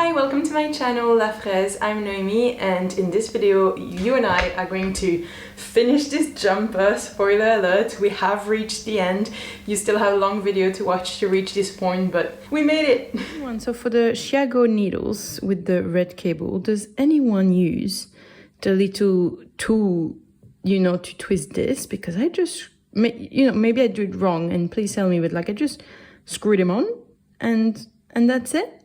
Hi, welcome to my channel La Fraise. I'm Noémie, and in this video you and I are going to finish this jumper. Spoiler alert, we have reached the end. You still have a long video to watch to reach this point, but we made it. So for the Chiago needles with the red cable, does anyone use the little tool, to twist this? Because I just, maybe I do it wrong, and please tell me, but I just screw them on and that's it.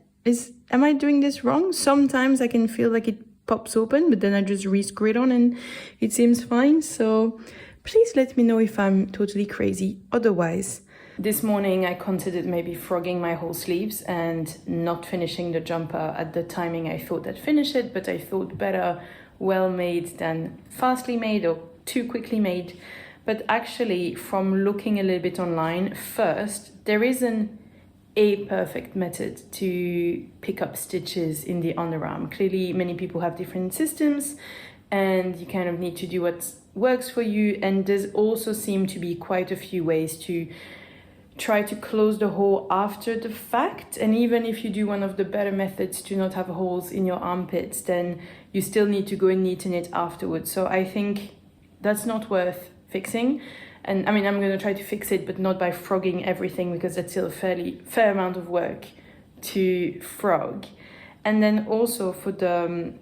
Am I doing this wrong? Sometimes I can feel like it pops open, but then I just re-screw it on and it seems fine. So please let me know if I'm totally crazy. Otherwise, this morning I considered maybe frogging my whole sleeves and not finishing the jumper at the timing I thought I'd finish it, but I thought better well made than fastly made or too quickly made. But actually, from looking a little bit online, first, there isn't a perfect method to pick up stitches in the underarm. Clearly, many people have different systems and you kind of need to do what works for you. And there's also seem to be quite a few ways to try to close the hole after the fact. And even if you do one of the better methods to not have holes in your armpits, then you still need to go and neaten it afterwards. So I think that's not worth fixing. And I mean, I'm going to try to fix it, but not by frogging everything, because that's still a fair amount of work to frog. And then also for the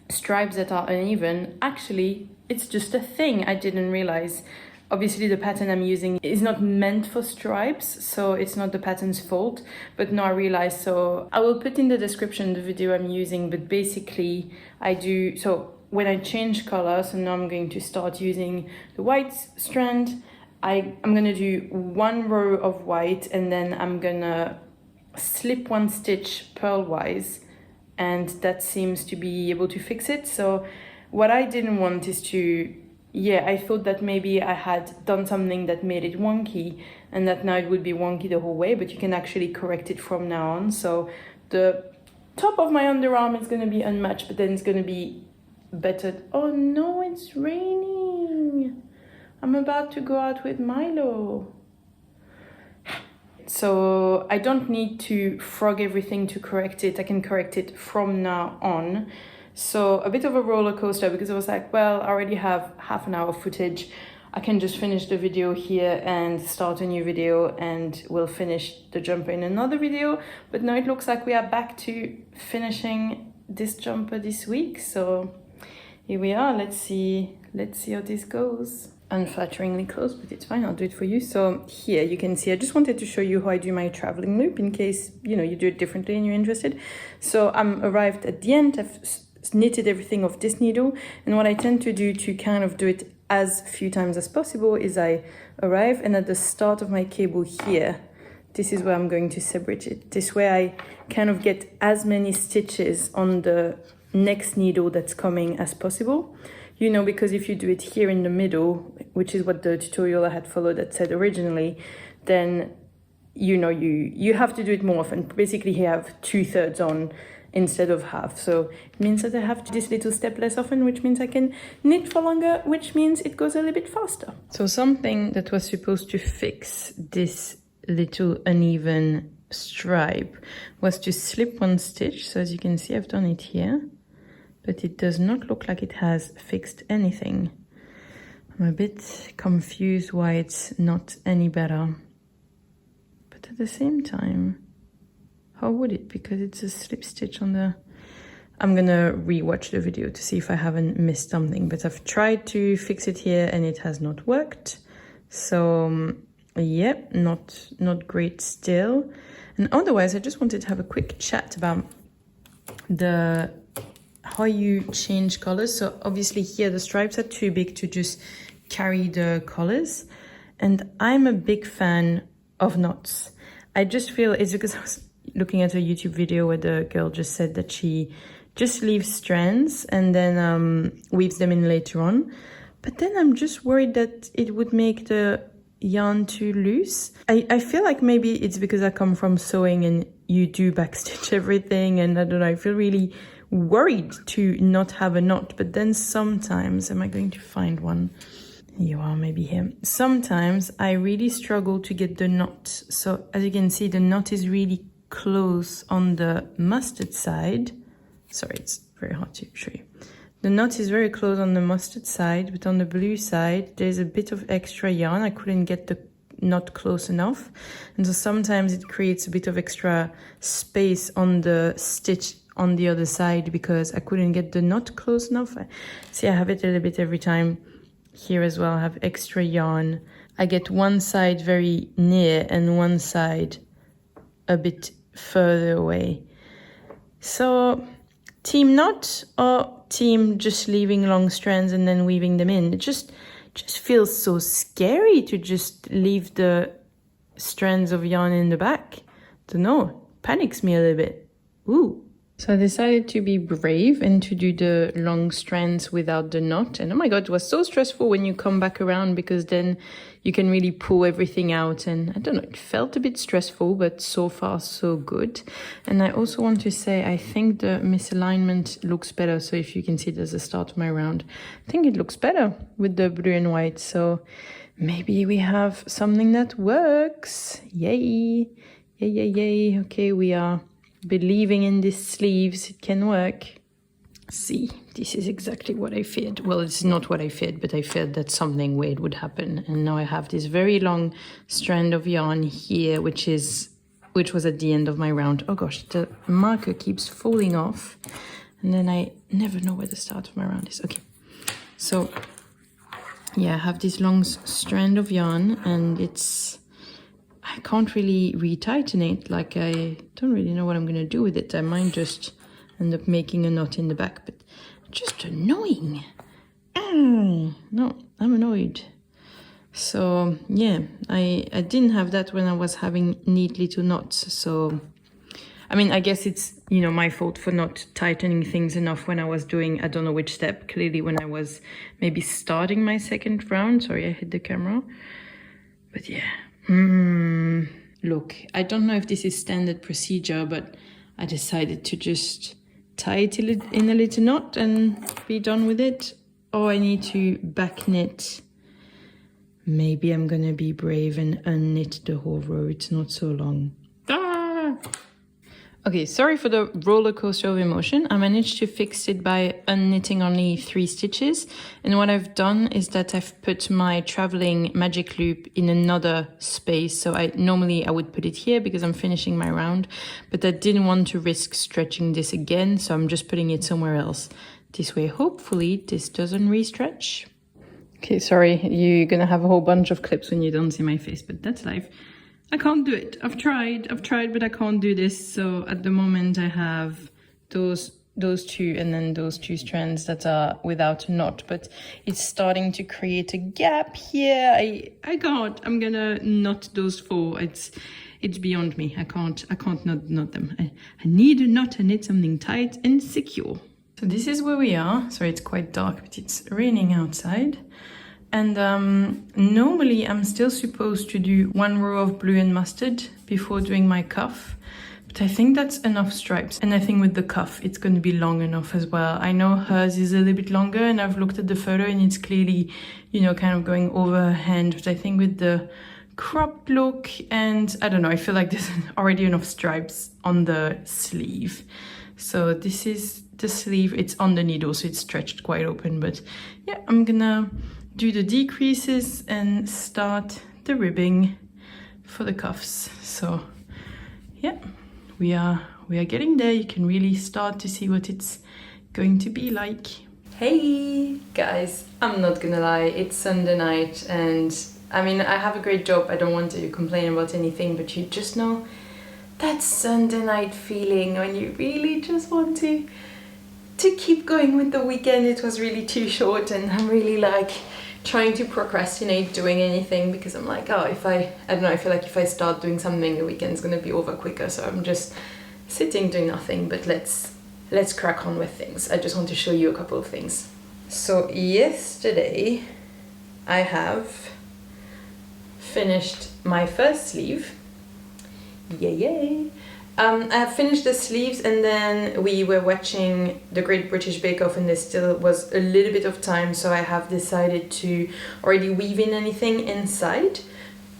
stripes that are uneven, actually, it's just a thing I didn't realize. Obviously, the pattern I'm using is not meant for stripes, so it's not the pattern's fault. But now I realize, so I will put in the description the video I'm using, but basically I do, so when I change color, so now I'm going to start using the white strand. I'm gonna do one row of white, and then I'm gonna slip one stitch purlwise, and that seems to be able to fix it. So what I didn't want is to, I thought that maybe I had done something that made it wonky, and that now it would be wonky the whole way, but you can actually correct it from now on. So the top of my underarm is gonna be unmatched, but then it's gonna be better. Oh no, it's raining. I'm about to go out with Milo. So I don't need to frog everything to correct it. I can correct it from now on. So a bit of a roller coaster, because I was like, well, I already have half an hour of footage. I can just finish the video here and start a new video, and we'll finish the jumper in another video. But now it looks like we are back to finishing this jumper this week. So here we are. Let's see how this goes. Unflatteringly close, but it's fine, I'll do it for you. So here you can see, I just wanted to show you how I do my traveling loop in case you do it differently and you're interested. So I'm arrived at the end. I've knitted everything off this needle, and what I tend to do to kind of do it as few times as possible is I arrive, and at the start of my cable here, this is where I'm going to separate it. This way I kind of get as many stitches on the next needle that's coming as possible. Because if you do it here in the middle, which is what the tutorial I had followed that said originally, then you have to do it more often. Basically, you have 2/3 on instead of half. So it means that I have to do this little step less often, which means I can knit for longer, which means it goes a little bit faster. So something that was supposed to fix this little uneven stripe was to slip one stitch. So as you can see, I've done it here, but it does not look like it has fixed anything. I'm a bit confused why it's not any better. But at the same time, how would it? Because it's a slip stitch on the... I'm gonna rewatch the video to see if I haven't missed something, but I've tried to fix it here and it has not worked. So yeah, not great still. And otherwise, I just wanted to have a quick chat about how you change colors. So obviously here the stripes are too big to just carry the colors, and I'm a big fan of knots. I just feel it's because I was looking at a YouTube video where the girl just said that she just leaves strands and then weaves them in later on, but then I'm just worried that it would make the yarn too loose. I feel like maybe it's because I come from sewing and you do backstitch everything, and I don't know, I feel really worried to not have a knot. But then sometimes, am I going to find one? You are maybe here. Sometimes I really struggle to get the knot. So as you can see, the knot is really close on the mustard side. Sorry, it's very hard to show you. The knot is very close on the mustard side, but on the blue side, there's a bit of extra yarn. I couldn't get the knot close enough. And so sometimes it creates a bit of extra space on the stitch on the other side because I couldn't get the knot close enough. See, I have it a little bit every time. Here as well, I have extra yarn. I get one side very near and one side a bit further away. So, team knot or team just leaving long strands and then weaving them in? It just feels so scary to just leave the strands of yarn in the back. Don't know, panics me a little bit. Ooh. So I decided to be brave and to do the long strands without the knot. And oh my God, it was so stressful when you come back around because then you can really pull everything out. And I don't know, it felt a bit stressful, but so far so good. And I also want to say, I think the misalignment looks better. So if you can see it as the start of my round, I think it looks better with the blue and white. So maybe we have something that works. Yay, yay, yay, yay. Okay, we are believing in these sleeves, it can work. See, this is exactly what I feared. Well, it's not what I feared, but I feared that something weird would happen. And now I have this very long strand of yarn here, which was at the end of my round. Oh gosh, the marker keeps falling off. And then I never know where the start of my round is. Okay, so yeah, I have this long strand of yarn and I can't really retighten it. Like, I don't really know what I'm going to do with it. I might just end up making a knot in the back, but just annoying. No, I'm annoyed. So, yeah, I didn't have that when I was having neat little knots. So, I mean, I guess it's, my fault for not tightening things enough when I was doing, I don't know which step, clearly when I was maybe starting my second round. Sorry, I hit the camera. But yeah. Look, I don't know if this is standard procedure, but I decided to just tie it in a little knot and be done with it. Or I need to back knit. Maybe I'm gonna be brave and unknit the whole row. It's not so long. Okay, sorry for the roller coaster of emotion. I managed to fix it by unknitting only 3 stitches. And what I've done is that I've put my traveling magic loop in another space. So normally I would put it here because I'm finishing my round, but I didn't want to risk stretching this again. So I'm just putting it somewhere else. This way, hopefully this doesn't re-stretch. Okay, sorry, you're gonna have a whole bunch of clips when you don't see my face, but that's life. I can't do it. I've tried, but I can't do this. So at the moment I have those 2 and then those 2 strands that are without a knot, but it's starting to create a gap here. I can't. I'm gonna knot those 4. It's beyond me. I can't knot them. I need a knot. I need something tight and secure. So this is where we are. Sorry, it's quite dark, but it's raining outside. And normally I'm still supposed to do 1 row of blue and mustard before doing my cuff. But I think that's enough stripes. And I think with the cuff, it's going to be long enough as well. I know hers is a little bit longer and I've looked at the photo and it's clearly, kind of going over her hand. But I think with the cropped look and I don't know, I feel like there's already enough stripes on the sleeve. So this is the sleeve. It's on the needle, so it's stretched quite open. But yeah, I'm gonna do the decreases and start the ribbing for the cuffs. So yeah, we are getting there. You can really start to see what it's going to be like. Hey guys, I'm not gonna lie, it's Sunday night and I mean I have a great job. I don't want to complain about anything, but you just know that Sunday night feeling when you really just want to keep going with the weekend. It was really too short and I'm really like trying to procrastinate doing anything because I'm like, oh, I don't know, I feel like if I start doing something, the weekend's gonna be over quicker. So I'm just sitting doing nothing, but let's crack on with things. I just want to show you a couple of things. So yesterday I have finished my first sleeve. Yay! I have finished the sleeves and then we were watching the Great British Bake Off and there still was a little bit of time, so I have decided to already weave in anything inside.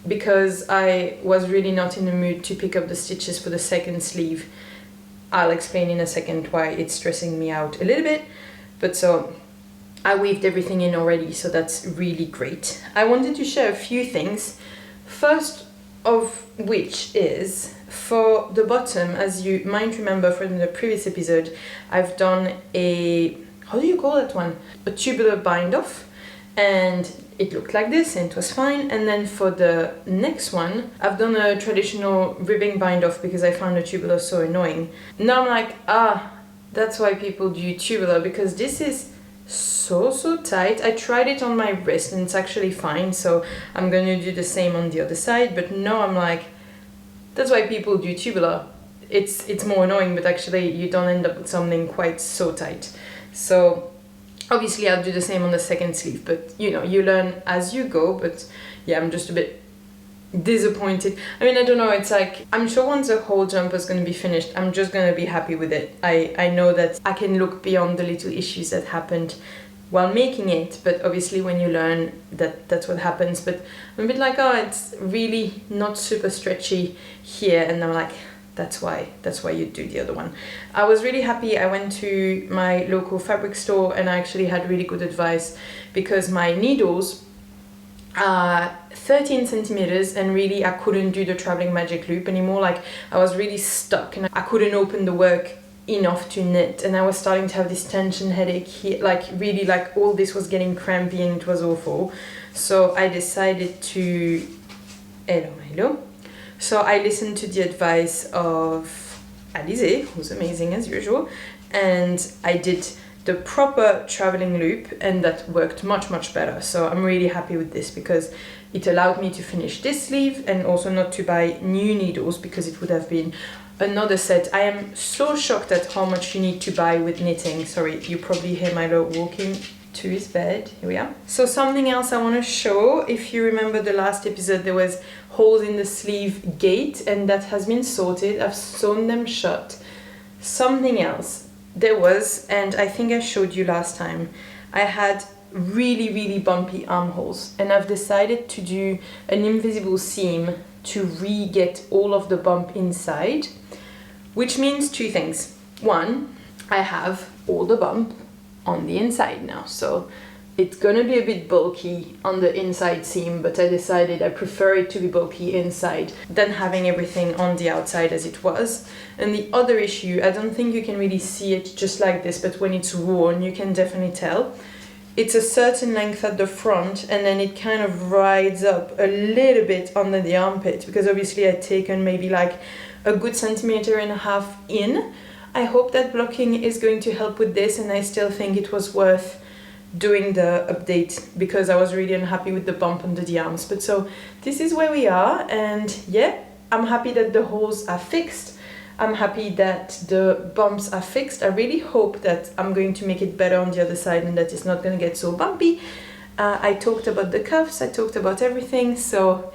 because I was really not in the mood to pick up the stitches for the second sleeve. I'll explain in a second why it's stressing me out a little bit. But so I weaved everything in already, so that's really great. I wanted to share a few things. First of which is for the bottom, as you might remember from the previous episode, I've done a, how do you call that one? A tubular bind off, and it looked like this and it was fine. And then for the next one, I've done a traditional ribbing bind off because I found the tubular so annoying. Now I'm like, that's why people do tubular, because this is so tight. I tried it on my wrist and it's actually fine, so I'm gonna do the same on the other side. But no, I'm like, that's why people do tubular. It's more annoying, but actually you don't end up with something quite so tight. So obviously I'll do the same on the second sleeve, but you know, you learn as you go. But yeah, I'm just a bit disappointed. I mean, I don't know, it's like, I'm sure once the whole jumper is going to be finished, I'm just going to be happy with it. I know that I can look beyond the little issues that happened while making it, but obviously when you learn, that's what happens. But I'm a bit like, it's really not super stretchy here, and I'm like, that's why you do the other one. I was really happy. I went to my local fabric store and I actually had really good advice, because my needles are 13 centimeters and really I couldn't do the traveling magic loop anymore. Like, I was really stuck and I couldn't open the work enough to knit, and I was starting to have this tension headache here, like really, like all this was getting crampy and it was awful. So I decided to hello. So I listened to the advice of Alizé, who's amazing as usual, and I did the proper traveling loop, and that worked much better. So I'm really happy with this because it allowed me to finish this sleeve and also not to buy new needles, because it would have been another set. I am so shocked at how much you need to buy with knitting. Sorry, you probably hear Milo walking to his bed. Here we are. So something else I want to show, if you remember the last episode, there was holes in the sleeve gate, and that has been sorted. I've sewn them shut. Something else there was, and I think I showed you last time, I had really bumpy armholes, and I've decided to do an invisible seam to re-get all of the bump inside, which means two things. One, I have all the bump on the inside now, so it's gonna be a bit bulky on the inside seam, but I decided I prefer it to be bulky inside than having everything on the outside as it was. And the other issue, I don't think you can really see it just like this, but when it's worn you can definitely tell. It's a certain length at the front, and then it kind of rides up a little bit under the armpit, because obviously I'd taken maybe like a good 1.5 centimeters in. I hope that blocking is going to help with this, and I still think it was worth doing the update because I was really unhappy with the bump under the arms. But so this is where we are, and yeah, I'm happy that the holes are fixed. I'm happy that the bumps are fixed. I really hope that I'm going to make it better on the other side and that it's not going to get so bumpy. I talked about the cuffs, I talked about everything, so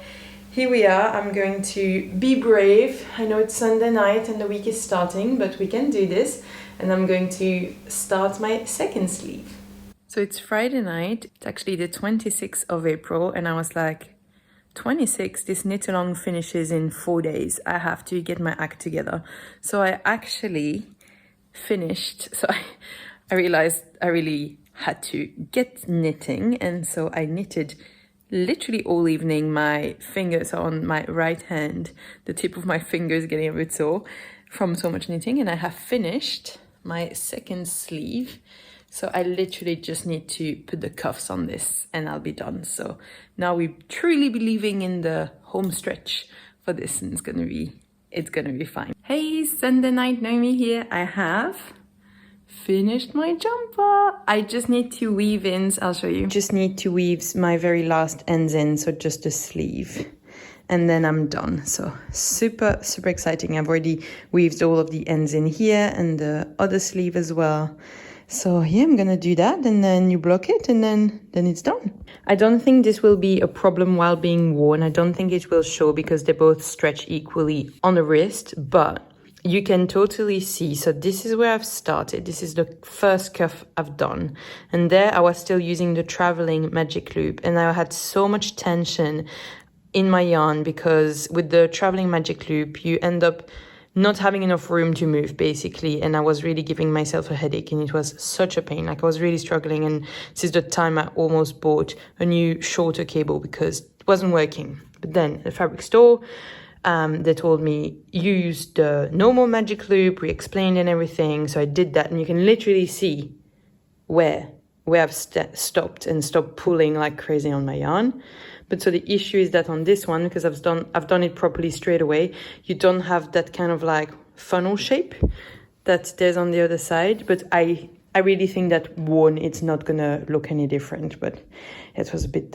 here we are. I'm going to be brave. I know it's Sunday night and the week is starting, but we can do this, and I'm going to start my second sleeve. So it's Friday night, it's actually the 26th of April, and I was like, 26, this knit along finishes in 4 days. I have to get my act together. So I actually finished, so I realized I really had to get knitting, and so I knitted literally all evening. My fingers are on my right hand, the tip of my finger is getting a bit sore from so much knitting, and I have finished my second sleeve. So I literally just need to put the cuffs on this and I'll be done. So now we truly be leaving in the home stretch for this, and it's gonna be fine. Hey, Sunday night, Noémie here. I have finished my jumper. I just need to weave in, I'll show you. Just need to weave my very last ends in, so just a sleeve. And then I'm done. So super exciting. I've already weaved all of the ends in here and the other sleeve as well. So yeah, I'm gonna do that, and then you block it, and then it's done. I don't think this will be a problem while being worn. I don't think it will show because they both stretch equally on the wrist, but you can totally see. So this is where I've started. This is the first cuff I've done. And there I was still using the traveling magic loop, and I had so much tension in my yarn because with the traveling magic loop, you end up not having enough room to move basically, and I was really giving myself a headache and it was such a pain. Like I was really struggling, and this is the time I almost bought a new shorter cable because it wasn't working. But then at the fabric store, they told me you use the normal magic loop, we explained and everything, so I did that, and you can literally see where I've stopped pulling like crazy on my yarn. But so the issue is that on this one, because I've done it properly straight away, you don't have that kind of like funnel shape that there's on the other side. But I really think that worn, it's not gonna look any different. But it was a bit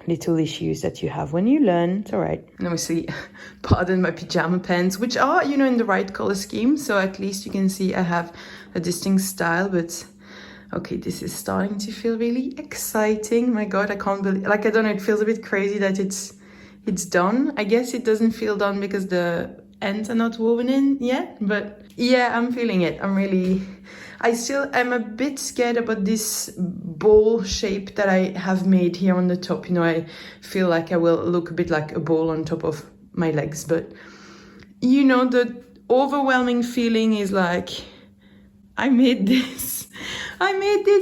little issues that you have when you learn. It's all right. And obviously, pardon my pajama pants, which are, in the right color scheme. So at least you can see I have a distinct style, but okay, this is starting to feel really exciting. My God, I can't believe, like, I don't know, it feels a bit crazy that it's done. I guess it doesn't feel done because the ends are not woven in yet, but yeah, I'm feeling it. I still am a bit scared about this ball shape that I have made here on the top. I feel like I will look a bit like a ball on top of my legs, but the overwhelming feeling is like, I made this,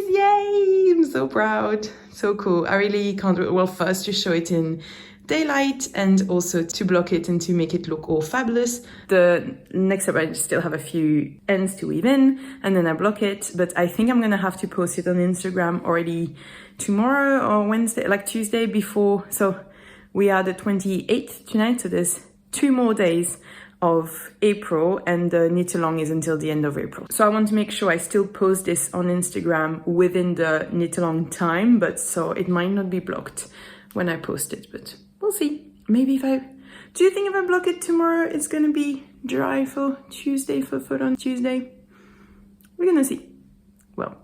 yay! I'm so proud, so cool. I really can't wait. Well, first to show it in daylight and also to block it and to make it look all fabulous. The next step, I still have a few ends to weave in and then I block it, but I think I'm gonna have to post it on Instagram already tomorrow or Wednesday, like Tuesday before. So we are the 28th tonight, so there's 2 more days of April and the knit along is until the end of April. So I want to make sure I still post this on Instagram within the knit along time, but so it might not be blocked when I post it, but we'll see. Maybe do you think if I block it tomorrow, it's gonna be dry for Tuesday, for foot on Tuesday? We're gonna see. Well,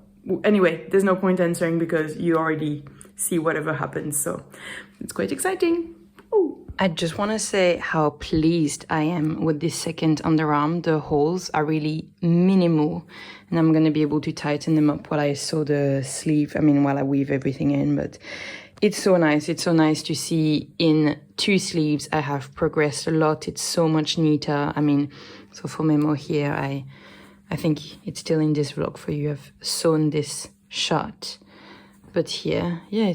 anyway, there's no point answering because you already see whatever happens, so it's quite exciting. Ooh. I just want to say how pleased I am with this second underarm. The holes are really minimal and I'm going to be able to tighten them up while I sew the sleeve. While I weave everything in, but it's so nice. It's so nice to see in 2 sleeves I have progressed a lot. It's so much neater. So for Memo here, I think it's still in this vlog for you. I've sewn this shot, but here, yeah,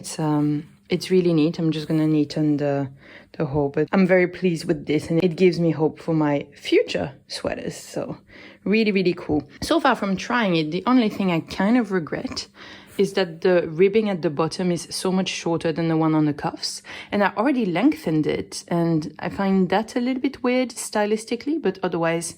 it's really neat. I'm just going to neaten the hole, but I'm very pleased with this and it gives me hope for my future sweaters. So really, really cool. So far from trying it, the only thing I kind of regret is that the ribbing at the bottom is so much shorter than the one on the cuffs. And I already lengthened it and I find that a little bit weird stylistically, but otherwise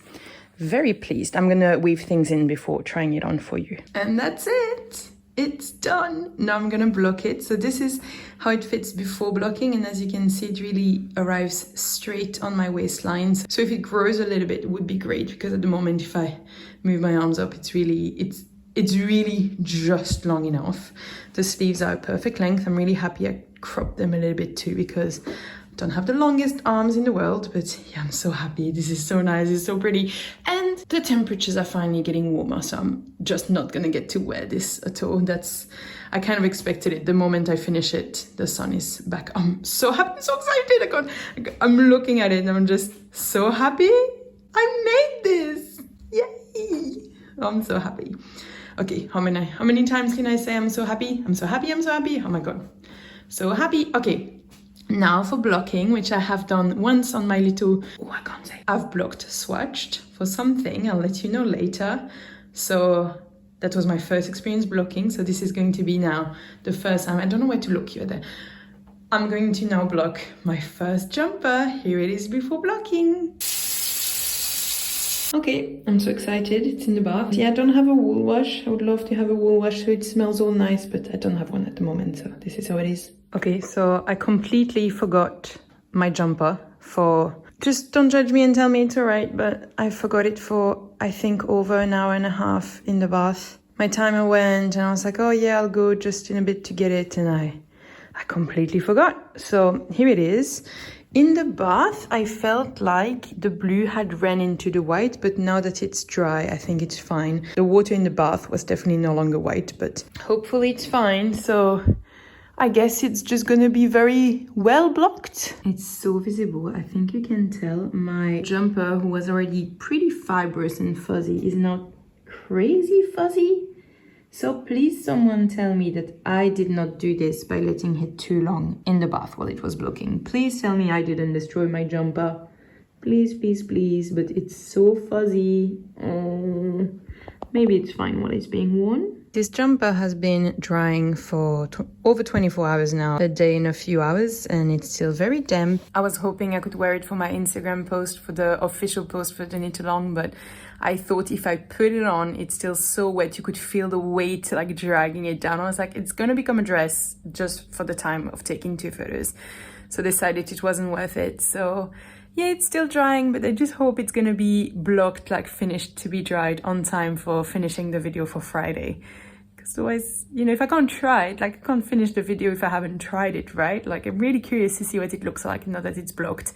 very pleased. I'm going to weave things in before trying it on for you. And that's it. It's done. Now I'm gonna block it. So this is how it fits before blocking, and as you can see, it really arrives straight on my waistline. So if it grows a little bit, it would be great, because at the moment, if I move my arms up, it's really just long enough. The sleeves are a perfect length. I'm really happy I cropped them a little bit too, because I don't have the longest arms in the world, but yeah, I'm so happy. This is so nice, it's so pretty. And the temperatures are finally getting warmer, so I'm just not gonna get to wear this at all. I kind of expected it. The moment I finish it, the sun is back. I'm so happy, I'm so excited. I'm looking at it and I'm just so happy. I made this, yay! I'm so happy. Okay, how many times can I say I'm so happy? I'm so happy, I'm so happy. Oh my God, so happy. Okay. Now for blocking, which I have done once on my little, I've blocked swatched for something, I'll let you know later. So that was my first experience blocking. So this is going to be now the first time, I don't know where to look, you're there. I'm going to now block my first jumper. Here it is before blocking. Okay, I'm so excited, it's in the bath. Yeah, I don't have a wool wash. I would love to have a wool wash so it smells all nice, but I don't have one at the moment, so this is how it is. Okay, so I completely forgot my jumper just don't judge me and tell me it's alright, but I forgot it for, I think, over an hour and a half in the bath. My timer went and I was like, oh yeah, I'll go just in a bit to get it, and I completely forgot. So here it is. In the bath, I felt like the blue had ran into the white, but now that it's dry, I think it's fine. The water in the bath was definitely no longer white, but hopefully it's fine. So I guess it's just gonna be very well blocked. It's so visible, I think you can tell. My jumper, who was already pretty fibrous and fuzzy, is now crazy fuzzy. So please someone tell me that I did not do this by letting it too long in the bath while it was blocking. Please tell me I didn't destroy my jumper. Please, please, please, but it's so fuzzy. Maybe it's fine while it's being worn. This jumper has been drying for over 24 hours now, a day and a few hours, and it's still very damp. I was hoping I could wear it for my Instagram post, for the official post for the Knit Along, but I thought if I put it on, it's still so wet, you could feel the weight like dragging it down. I was like, it's gonna become a dress just for the time of taking 2 photos. So decided it wasn't worth it. So yeah, it's still drying, but I just hope it's gonna be blocked, like finished to be dried on time for finishing the video for Friday. Because otherwise, you know, if I can't try it, like I can't finish the video if I haven't tried it, right? Like I'm really curious to see what it looks like now that it's blocked,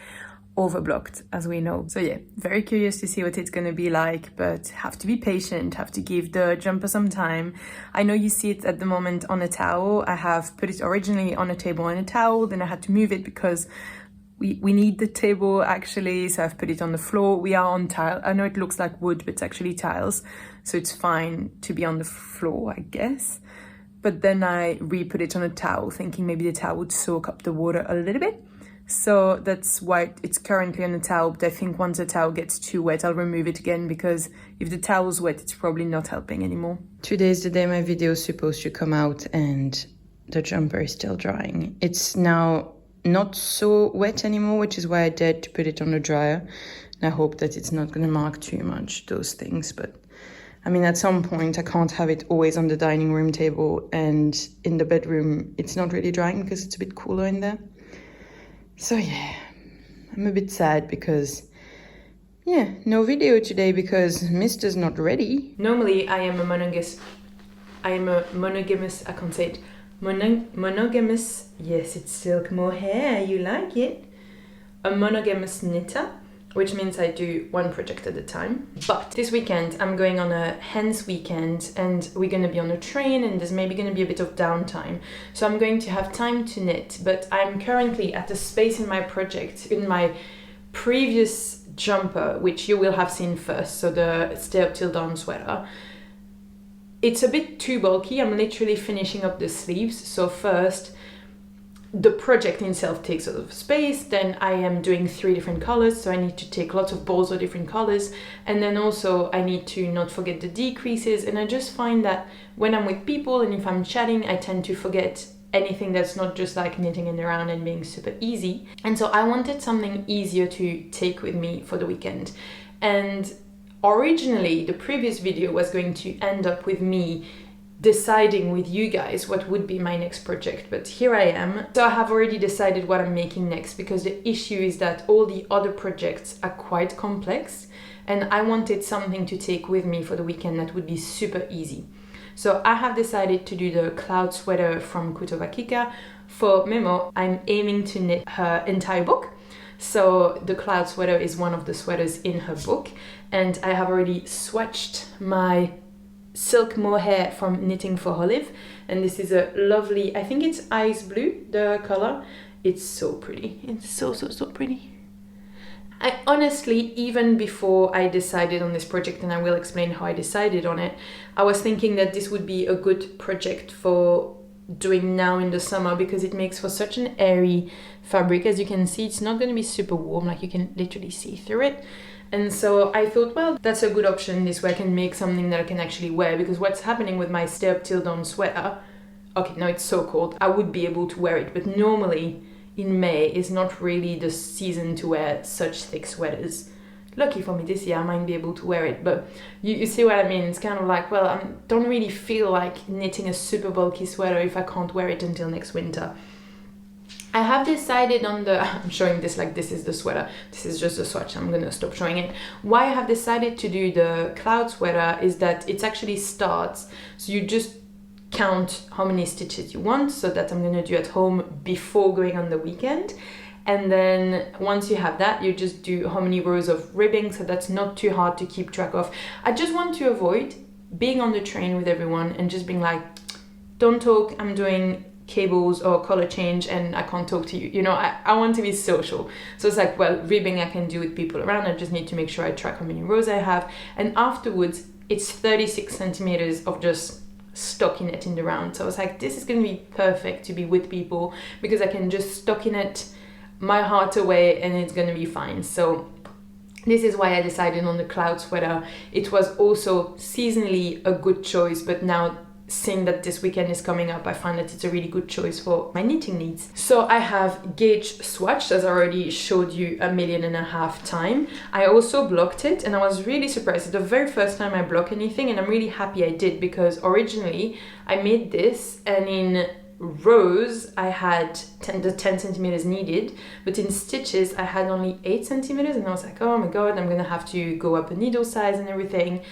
over-blocked, as we know. So yeah, very curious to see what it's gonna be like, but have to be patient, have to give the jumper some time. I know you see it at the moment on a towel. I have put it originally on a table on a towel, then I had to move it because we need the table actually, so I've put it on the floor. We are on tile. I know it looks like wood, but it's actually tiles, so it's fine to be on the floor, I guess. But then I re-put it on a towel, thinking maybe the towel would soak up the water a little bit. So that's why it's currently on a towel, but I think once the towel gets too wet, I'll remove it again, because if the towel's wet, it's probably not helping anymore. Today is the day my video is supposed to come out, and the jumper is still drying. It's now not so wet anymore, which is why I dared to put it on the dryer. And I hope that it's not going to mark too much, those things. But I mean, at some point I can't have it always on the dining room table, and in the bedroom it's not really drying because it's a bit cooler in there. So yeah, I'm a bit sad because yeah, no video today because Mr's not ready. Normally I am a monogamous, I can't say it, monogamous, yes, it's silk mohair, you like it? A monogamous knitter, which means I do one project at a time. But this weekend I'm going on a hens weekend, and we're going to be on a train, and there's maybe going to be a bit of downtime. So I'm going to have time to knit, but I'm currently at a space in my project, in my previous jumper, which you will have seen first, so the Stay Up Till Dawn sweater. It's a bit too bulky. I'm literally finishing up the sleeves. So first, the project itself takes a lot of space. Then I am doing 3 different colors. So I need to take lots of balls of different colors. And then also I need to not forget the decreases. And I just find that when I'm with people and if I'm chatting, I tend to forget anything that's not just like knitting it around and being super easy. And so I wanted something easier to take with me for the weekend. And originally, the previous video was going to end up with me deciding with you guys what would be my next project, but here I am. So I have already decided what I'm making next, because the issue is that all the other projects are quite complex, and I wanted something to take with me for the weekend that would be super easy. So I have decided to do the cloud sweater from Kutova. For Memo, I'm aiming to knit her entire book. So the cloud sweater is one of the sweaters in her book, and I have already swatched my silk mohair from Knitting for Olive, and this is a lovely, I think it's ice blue, the color. It's so pretty. It's so pretty. I honestly, even before I decided on this project, and I will explain how I decided on it, I was thinking that this would be a good project for doing now in the summer, because it makes for such an airy fabric. As you can see, it's not going to be super warm, like you can literally see through it. And so I thought, well, that's a good option. This way I can make something that I can actually wear, because what's happening with my Stay Up Till Dawn sweater, okay, now it's so cold, I would be able to wear it, but normally in May is not really the season to wear such thick sweaters. Lucky for me this year I might be able to wear it, but you see what I mean. It's kind of like, well, I don't really feel like knitting a super bulky sweater if I can't wear it until next winter. I have decided on the, I'm showing this like this is the sweater, this is just a swatch, I'm gonna stop showing it. Why I have decided to do the cloud sweater is that it actually starts, so you just count how many stitches you want, so that I'm gonna do at home before going on the weekend. And then once you have that, you just do how many rows of ribbing, so that's not too hard to keep track of. I just want to avoid being on the train with everyone and just being like, don't talk, I'm doing cables or color change and I can't talk to you. You know, I want to be social. So it's like, well, ribbing I can do with people around. I just need to make sure I track how many rows I have. And afterwards, it's 36 centimeters of just stockinette in the round. So I was like, this is going to be perfect to be with people because I can just stockinette my heart away and it's going to be fine. So this is why I decided on the cloud sweater. It was also seasonally a good choice, but now seeing that this weekend is coming up, I find that it's a really good choice for my knitting needs. So I have gauge swatched, as I already showed you 1.5 million times. I also blocked it and I was really surprised. It's the very first time I block anything and I'm really happy I did, because originally I made this and in rows I had the 10 centimeters needed, but in stitches I had only 8 centimeters and I was like, oh my god, I'm gonna have to go up a needle size and everything.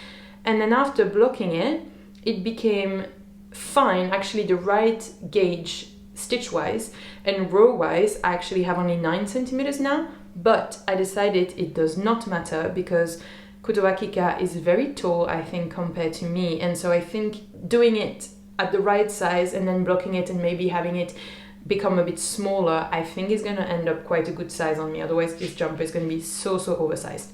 And then after blocking it, it became fine, actually the right gauge stitch wise, and row wise I actually have only 9 centimeters now, but I decided it does not matter because Kutoakika is very tall, I think, compared to me, and so I think doing it at the right size and then blocking it and maybe having it become a bit smaller, I think is going to end up quite a good size on me. Otherwise this jumper is going to be so oversized.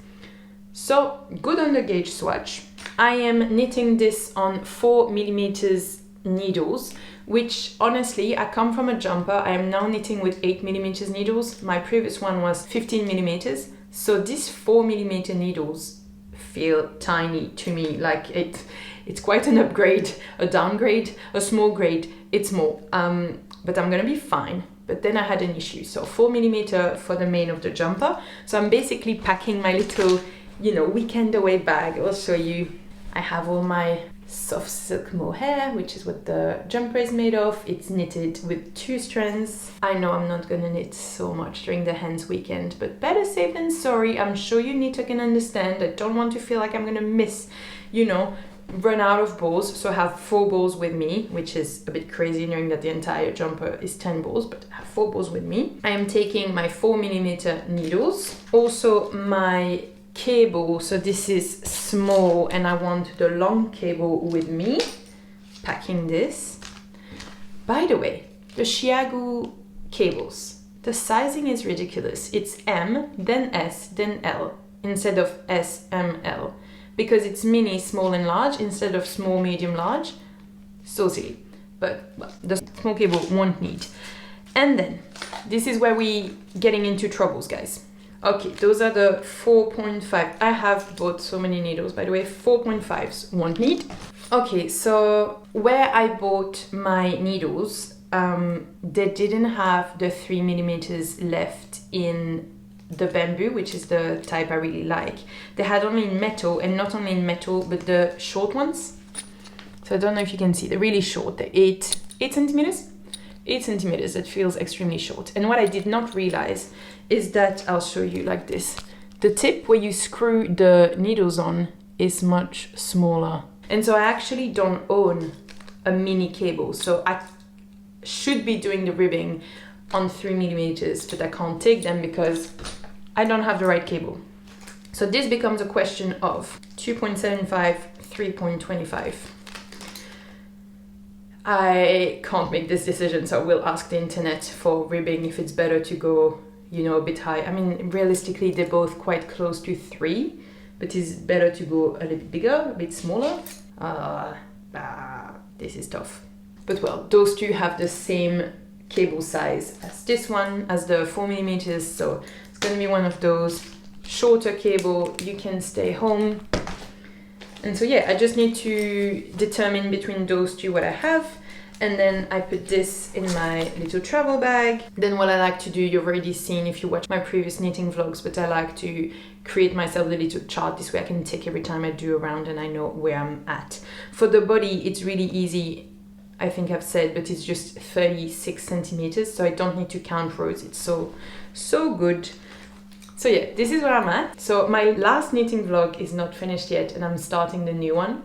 So good on the gauge swatch. I am knitting this on 4 millimeters needles, which honestly, I come from a jumper. I am now knitting with 8 millimeters needles. My previous one was 15 millimeters. So these 4 millimeter needles feel tiny to me. Like it's quite an upgrade, a downgrade, a small grade. It's more, but I'm gonna be fine. But then I had an issue. So 4 millimeter for the main of the jumper. So I'm basically packing my little, you know, weekend away bag. I'll show you. I have all my soft silk mohair, which is what the jumper is made of. It's knitted with 2 strands. I know I'm not gonna knit so much during the Hens weekend, but better safe than sorry. I'm sure you knitter can understand. I don't want to feel like I'm gonna miss, you know, run out of balls. So I have 4 balls with me, which is a bit crazy knowing that the entire jumper is 10 balls, but I have 4 balls with me. I am taking my 4 millimeter needles, also my cable. So this is small and I want the long cable with me, packing this. By the way, the Chiagu cables, the sizing is ridiculous. It's M, then S, then L instead of S, M, L, because it's mini, small and large instead of small, medium, large. So silly, but well, the small cable won't need. And then this is where we getting into troubles, guys. Okay, those are the 4.5. I have bought so many needles, by the way. 4.5s won't need. Okay, so where I bought my needles, they didn't have the 3 millimeters left in the bamboo, which is the type I really like. They had only in metal, and not only in metal, but the short ones. So I don't know if you can see, they're really short. They're 8 centimeters. 8 centimeters, it feels extremely short. And what I did not realize is that, I'll show you like this. The tip where you screw the needles on is much smaller. And so I actually don't own a mini cable. So I should be doing the ribbing on 3 millimeters, but I can't take them because I don't have the right cable. So this becomes a question of 2.75, 3.25. I can't make this decision, so I will ask the internet for ribbing if it's better to go, you know, a bit high. I mean, realistically, they're both quite close to 3, but it's better to go a little bigger, a bit smaller. This is tough. But well, those two have the same cable size as this one, as the 4 millimeters, so it's gonna be one of those shorter cable. You can stay home. And so yeah, I just need to determine between those two what I have, and then I put this in my little travel bag. Then what I like to do, you've already seen if you watch my previous knitting vlogs, but I like to create myself a little chart. This way I can tick every time I do a round and I know where I'm at. For the body, it's really easy, I think I've said, but it's just 36 centimeters, so I don't need to count rows. It's so good. So yeah, this is where I'm at. So my last knitting vlog is not finished yet and I'm starting the new one.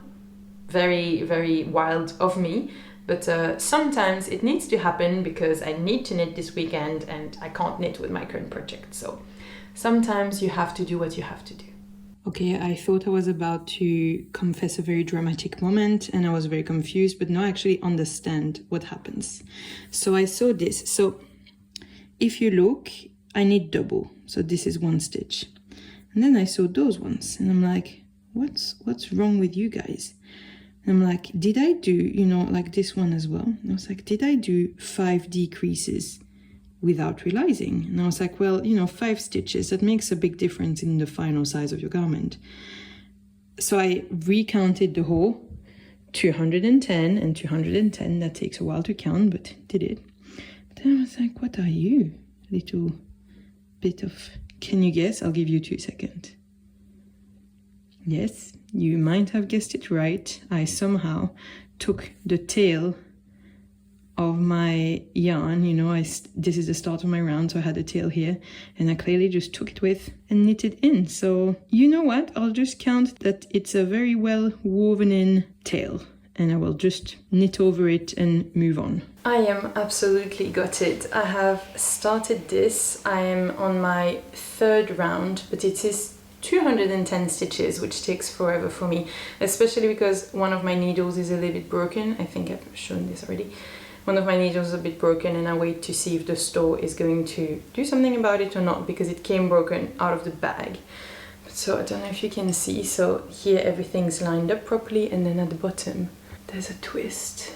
Very, very wild of me. But sometimes it needs to happen because I need to knit this weekend and I can't knit with my current project. So sometimes you have to do what you have to do. Okay, I thought I was about to confess a very dramatic moment and I was very confused, but now I actually understand what happens. So I saw this. So if you look, I need double. So this is one stitch. And then I saw those ones and I'm like, what's wrong with you guys? And I'm like, did I do, you know, like this one as well? And I was like, did I do 5 decreases without realizing? And I was like, well, you know, 5 stitches, that makes a big difference in the final size of your garment. So I recounted the whole 210 and 210. That takes a while to count, but did it. But then I was like, what are you? Little bit of, can you guess? I'll give you 2 seconds. Yes, you might have guessed it right. I somehow took the tail of my yarn, you know, this is the start of my round, so I had a tail here, and I clearly just took it with and knitted in. So you know what, I'll just count that it's a very well woven in tail, and I will just knit over it and move on. I am absolutely gutted. I have started this, I am on my 3rd round, but it is 210 stitches, which takes forever for me, especially because one of my needles is a little bit broken. I think I've shown this already. One of my needles is a bit broken and I wait to see if the store is going to do something about it or not, because it came broken out of the bag. So I don't know if you can see, so here everything's lined up properly, and then at the bottom there's a twist.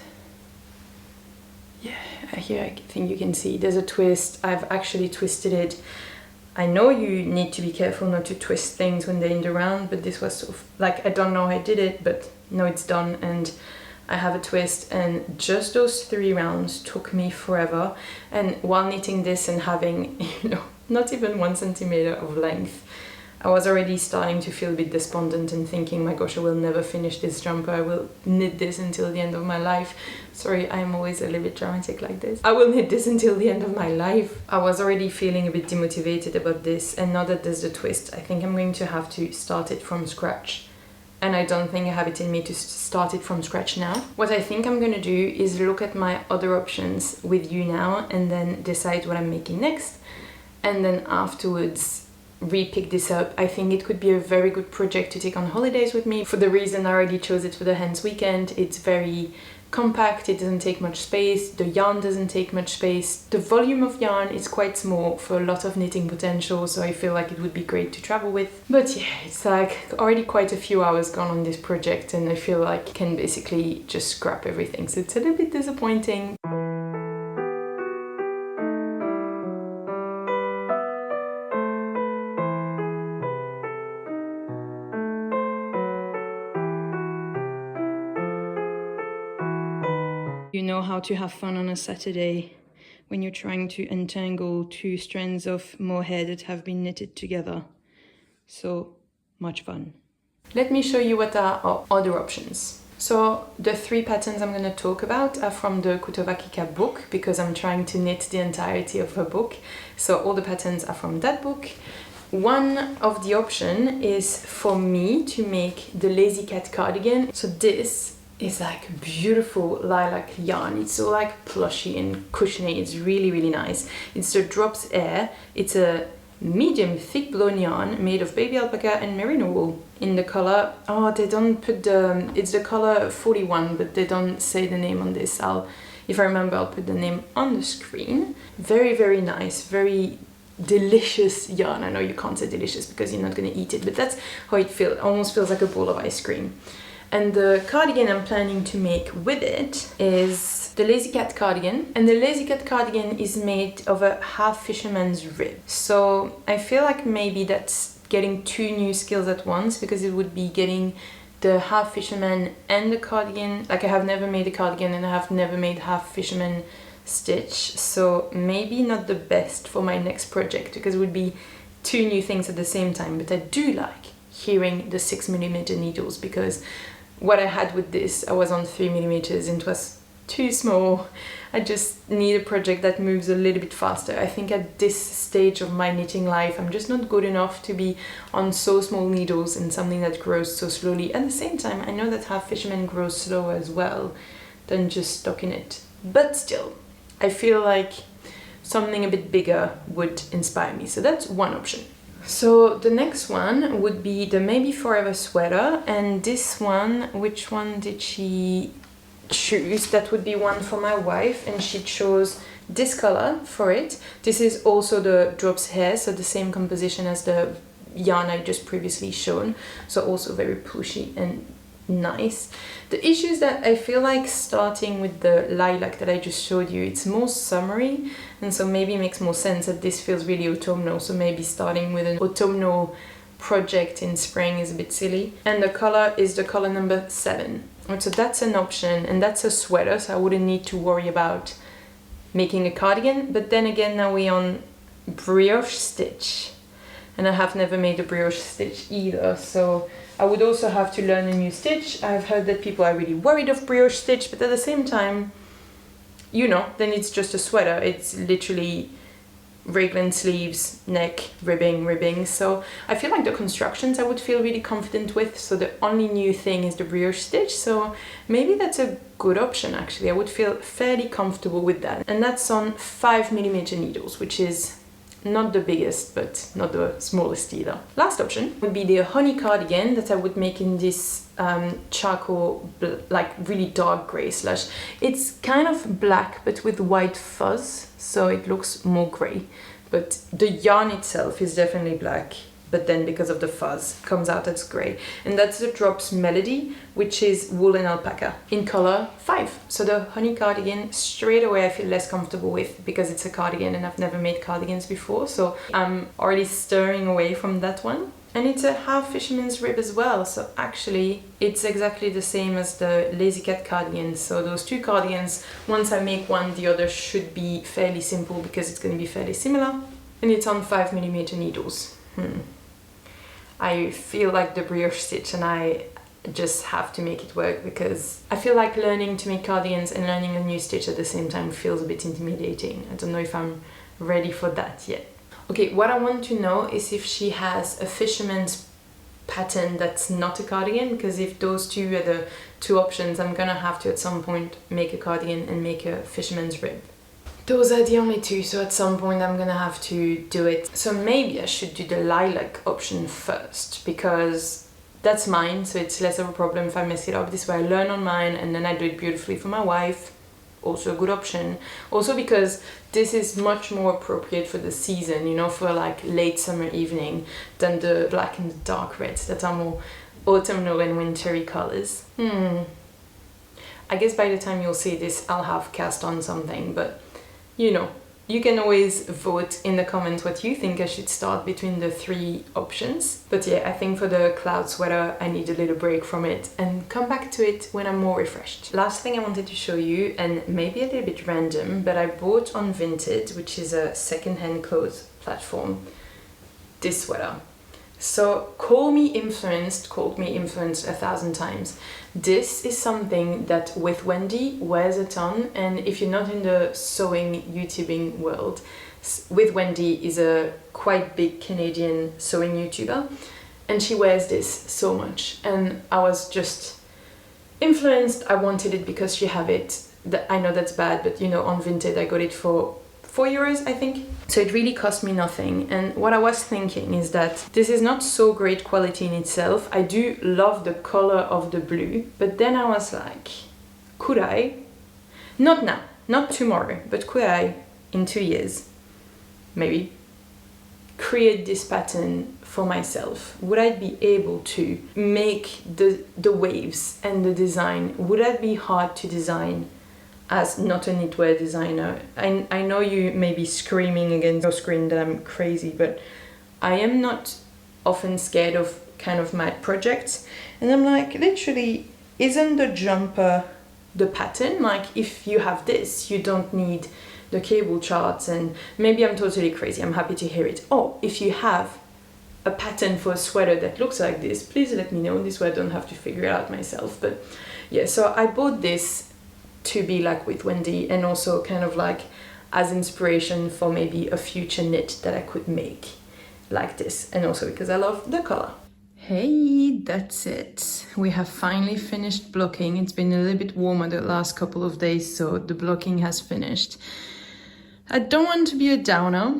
Yeah, here I think you can see there's a twist. I've actually twisted it. I know you need to be careful not to twist things when they're in the round, but this was sort of like, I don't know how I did it, but now it's done and I have a twist, and just those 3 rounds took me forever. And while knitting this and having, you know, not even 1 centimeter of length, I was already starting to feel a bit despondent and thinking, my gosh, I will never finish this jumper. I will knit this until the end of my life. Sorry, I'm always a little bit dramatic like this. I will knit this until the end of my life. I was already feeling a bit demotivated about this, and now that there's the twist, I think I'm going to have to start it from scratch. And I don't think I have it in me to start it from scratch now. What I think I'm gonna do is look at my other options with you now and then decide what I'm making next. And then afterwards re-pick this up. I think it could be a very good project to take on holidays with me. For the reason I already chose it for the Hands Weekend. It's very compact, it doesn't take much space, the yarn doesn't take much space, the volume of yarn is quite small for a lot of knitting potential, so I feel like it would be great to travel with. But yeah, it's like already quite a few hours gone on this project and I feel like I can basically just scrap everything, so it's a little bit disappointing. You know how to have fun on a Saturday when you're trying to untangle 2 strands of mohair that have been knitted together. So much fun. Let me show you what are our other options. So the 3 patterns I'm going to talk about are from the Kutovakika book, because I'm trying to knit the entirety of her book. So all the patterns are from that book. One of the option is for me to make the Lazy Cat cardigan. So this is like beautiful lilac yarn. It's so like plushy and cushiony. It's really, really nice. It's the Drops Air. It's a medium thick blown yarn made of baby alpaca and merino wool. In the color, oh, they don't put the, it's the color 41, but they don't say the name on this. If I remember, I'll put the name on the screen. Very, very nice, very delicious yarn. I know you can't say delicious because you're not gonna eat it, but that's how it feels. It almost feels like a bowl of ice cream. And the cardigan I'm planning to make with it is the Lazy Cat cardigan. And the Lazy Cat cardigan is made of a half fisherman's rib. So I feel like maybe that's getting 2 new skills at once, because it would be getting the half fisherman and the cardigan. Like, I have never made a cardigan and I have never made half fisherman stitch. So maybe not the best for my next project, because it would be 2 new things at the same time. But I do like hearing the 6mm needles, because what I had with this, I was on 3mm and it was too small. I just need a project that moves a little bit faster. I think at this stage of my knitting life, I'm just not good enough to be on so small needles and something that grows so slowly. At the same time, I know that half fisherman grows slower as well than just stockinette. But still, I feel like something a bit bigger would inspire me. So that's one option. So the next one would be the Maybe Forever sweater, and this one, which one did she choose? That would be one for my wife, and she chose this color for it. This is also the Drops hair, so the same composition as the yarn I just previously shown, so also very pushy and nice. The issue is that I feel like starting with the lilac that I just showed you, it's more summery, and so maybe it makes more sense that this feels really autumnal, so maybe starting with an autumnal project in spring is a bit silly. And the color is the color number 7. So that's an option, and that's a sweater, so I wouldn't need to worry about making a cardigan. But then again, now we're on brioche stitch, and I have never made a brioche stitch either, so I would also have to learn a new stitch. I've heard that people are really worried of brioche stitch, but at the same time, you know, then it's just a sweater. It's literally raglan sleeves, neck, ribbing. So I feel like the constructions I would feel really confident with, so the only new thing is the brioche stitch, so maybe that's a good option actually. I would feel fairly comfortable with that. And that's on 5mm needles, which is not the biggest, but not the smallest either. Last option would be the honey cardigan that I would make in this charcoal, like really dark grey slash. It's kind of black but with white fuzz, so it looks more grey. But the yarn itself is definitely black, but then because of the fuzz, comes out as grey. And that's the Drops Melody, which is wool and alpaca, in color 5. So the honey cardigan, straight away I feel less comfortable with, because it's a cardigan and I've never made cardigans before, so I'm already stirring away from that one. And it's a half fisherman's rib as well, so actually it's exactly the same as the Lazy Cat cardigan. So those two cardigans, once I make one, the other should be fairly simple because it's going to be fairly similar. And it's on 5mm needles. I feel like the brioche stitch, and I just have to make it work, because I feel like learning to make cardigans and learning a new stitch at the same time feels a bit intimidating. I don't know if I'm ready for that yet. Okay, what I want to know is if she has a fisherman's pattern that's not a cardigan, because if those two are the two options, I'm gonna have to at some point make a cardigan and make a fisherman's rib. Those are the only two, so at some point I'm gonna have to do it. So maybe I should do the lilac option first, because that's mine, so it's less of a problem if I mess it up. This way I learn on mine and then I do it beautifully for my wife. Also a good option. Also because this is much more appropriate for the season, you know, for like late summer evening, than the black and the dark reds that are more autumnal and wintry colors. I guess by the time you'll see this I'll have cast on something, but you know, you can always vote in the comments what you think I should start between the 3 options. But yeah, I think for the cloud sweater I need a little break from it and come back to it when I'm more refreshed. Last thing I wanted to show you, and maybe a little bit random, but I bought on Vinted, which is a second-hand clothes platform, this sweater. So call me influenced 1,000 times. This is something that With Wendy wears a ton, and if you're not in the sewing YouTubing world, With Wendy is a quite big Canadian sewing YouTuber, and she wears this so much, and I was just influenced. I wanted it because she have it. I know that's bad, but you know, on Vinted I got it for €4, I think. So it really cost me nothing. And what I was thinking is that this is not so great quality in itself. I do love the color of the blue, but then I was like, could I, not now, not tomorrow, but could I, in 2 years, maybe, create this pattern for myself? Would I be able to make the waves and the design? Would that be hard to design as not a knitwear designer? I know you may be screaming against your screen that I'm crazy, but I am not often scared of kind of mad projects. And I'm like, literally, isn't the jumper the pattern? Like, if you have this, you don't need the cable charts. And maybe I'm totally crazy, I'm happy to hear it. Oh, if you have a pattern for a sweater that looks like this, please let me know. This way I don't have to figure it out myself. But yeah, so I bought this to be like With Wendy, and also kind of like as inspiration for maybe a future knit that I could make like this, and also because I love the color. Hey, that's it. We have finally finished blocking. It's been a little bit warmer the last couple of days, so the blocking has finished. I don't want to be a downer,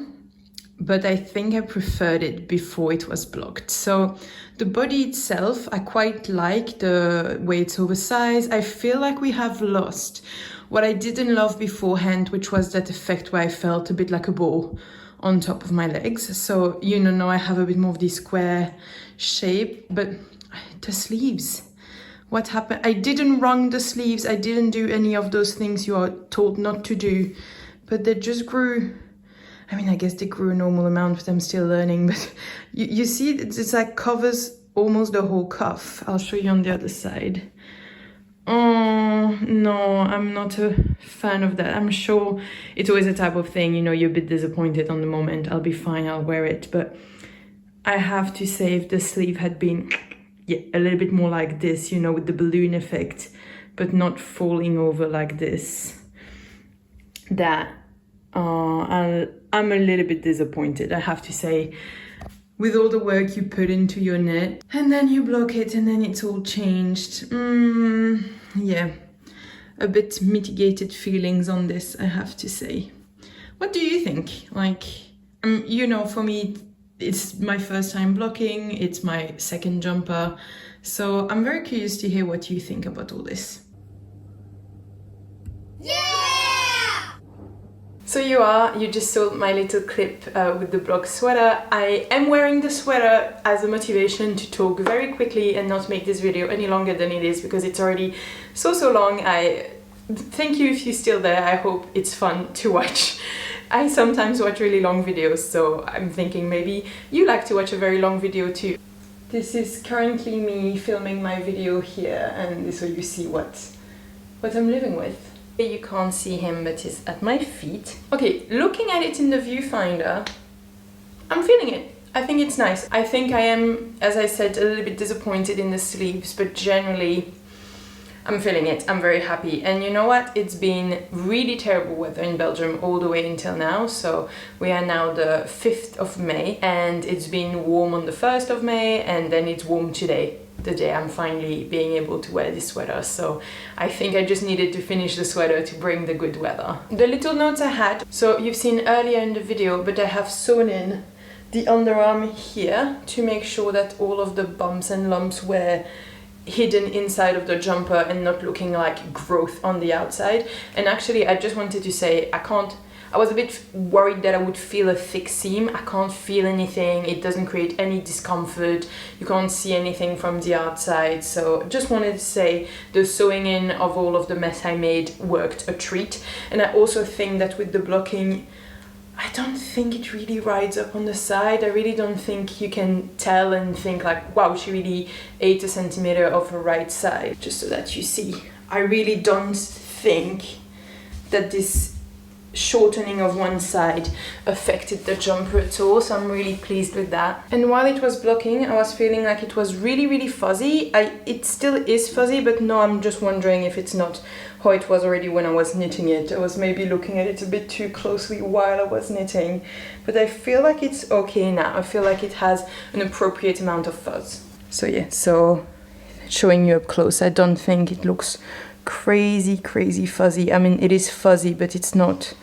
but I think I preferred it before it was blocked. So the body itself, I quite like the way it's oversized. I feel like we have lost what I didn't love beforehand, which was that effect where I felt a bit like a ball on top of my legs. So, you know, now I have a bit more of this square shape, but the sleeves, what happened? I didn't wrong the sleeves. I didn't do any of those things you are told not to do, but they just grew. I mean, I guess they grew a normal amount, but I'm still learning. But you see, it's like covers almost the whole cuff. I'll show you on the other side. Oh, no, I'm not a fan of that. I'm sure it's always a type of thing, you know, you're a bit disappointed on the moment. I'll be fine, I'll wear it. But I have to say, if the sleeve had been a little bit more like this, you know, with the balloon effect, but not falling over like this, that I'm a little bit disappointed, I have to say. With all the work you put into your knit, and then you block it, and then it's all changed. Yeah, a bit mitigated feelings on this, I have to say. What do you think? Like, you know, for me, it's my first time blocking, it's my second jumper, so I'm very curious to hear what you think about all this. So you just saw my little clip with the block sweater. I am wearing the sweater as a motivation to talk very quickly and not make this video any longer than it is, because it's already so long. I thank you if you're still there. I hope it's fun to watch. I sometimes watch really long videos, so I'm thinking maybe you like to watch a very long video too. This is currently me filming my video here, and this way you see what I'm living with. You can't see him, but he's at my feet. Okay, looking at it in the viewfinder, I'm feeling it. I think it's nice. I think I am, as I said, a little bit disappointed in the sleeves, but generally I'm feeling it. I'm very happy. And you know what? It's been really terrible weather in Belgium all the way until now. So we are now the 5th of May, and it's been warm on the 1st of May, and then it's warm today, the day I'm finally being able to wear this sweater. So I think I just needed to finish the sweater to bring the good weather. The little notes I had, so you've seen earlier in the video, but I have sewn in the underarm here to make sure that all of the bumps and lumps were hidden inside of the jumper and not looking like growth on the outside. And actually, I just wanted to say, I was a bit worried that I would feel a thick seam. I can't feel anything. It doesn't create any discomfort. You can't see anything from the outside. So just wanted to say the sewing in of all of the mess I made worked a treat. And I also think that with the blocking, I don't think it really rides up on the side. I really don't think you can tell and think like, wow, she really ate a centimeter of her right side. Just so that you see, I really don't think that this shortening of one side affected the jumper at all, so I'm really pleased with that. And while it was blocking, I was feeling like it was really fuzzy. It still is fuzzy, but no, I'm just wondering if it's not how it was already when I was knitting it. I was maybe looking at it a bit too closely while I was knitting, but I feel like it's okay now. I feel like it has an appropriate amount of fuzz. So yeah, so showing you up close, I don't think it looks crazy fuzzy. I mean, it is fuzzy, but it's not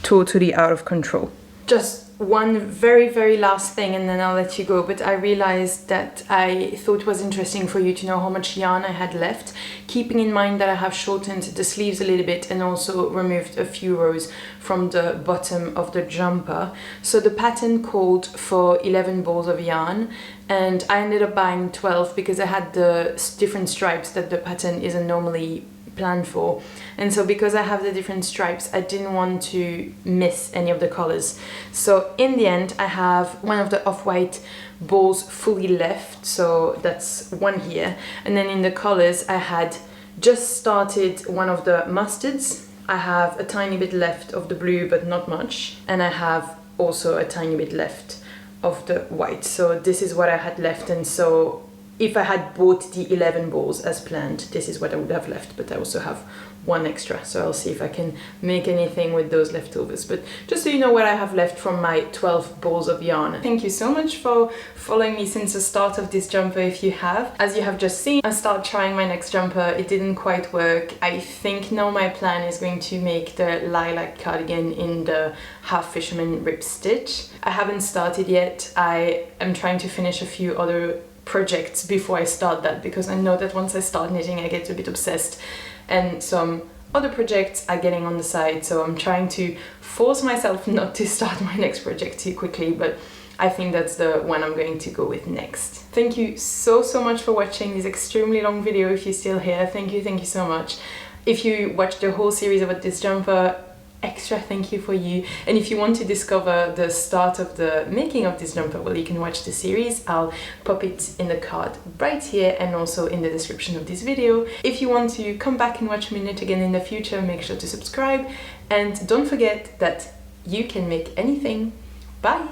totally out of control. Just one very last thing, and then I'll let you go. But I realized that I thought it was interesting for you to know how much yarn I had left, keeping in mind that I have shortened the sleeves a little bit and also removed a few rows from the bottom of the jumper. So the pattern called for 11 balls of yarn, and I ended up buying 12 because I had the different stripes that the pattern isn't normally planned for. And so because I have the different stripes, I didn't want to miss any of the colors. So in the end, I have one of the off-white balls fully left, so that's one here. And then in the colors, I had just started one of the mustards. I have a tiny bit left of the blue, but not much. And I have also a tiny bit left of the white. So this is what I had left, and so if I had bought the 11 balls as planned, this is what I would have left, but I also have one extra, so I'll see if I can make anything with those leftovers. But just so you know what I have left from my 12 balls of yarn. Thank you so much for following me since the start of this jumper if you have. As you have just seen, I started trying my next jumper. It didn't quite work. I think now my plan is going to make the lilac cardigan in the half fisherman rib stitch. I haven't started yet. I am trying to finish a few other projects before I start that, because I know that once I start knitting I get a bit obsessed, and some other projects are getting on the side, so I'm trying to force myself not to start my next project too quickly, but I think that's the one I'm going to go with next. Thank you so much for watching this extremely long video. If you're still here, thank you so much. If you watched the whole series about this jumper, extra thank you for you. And if you want to discover the start of the making of this jumper, well, you can watch the series. I'll pop it in the card right here and also in the description of this video. If you want to come back and watch me knit again in the future, make sure to subscribe, and don't forget that you can make anything. Bye!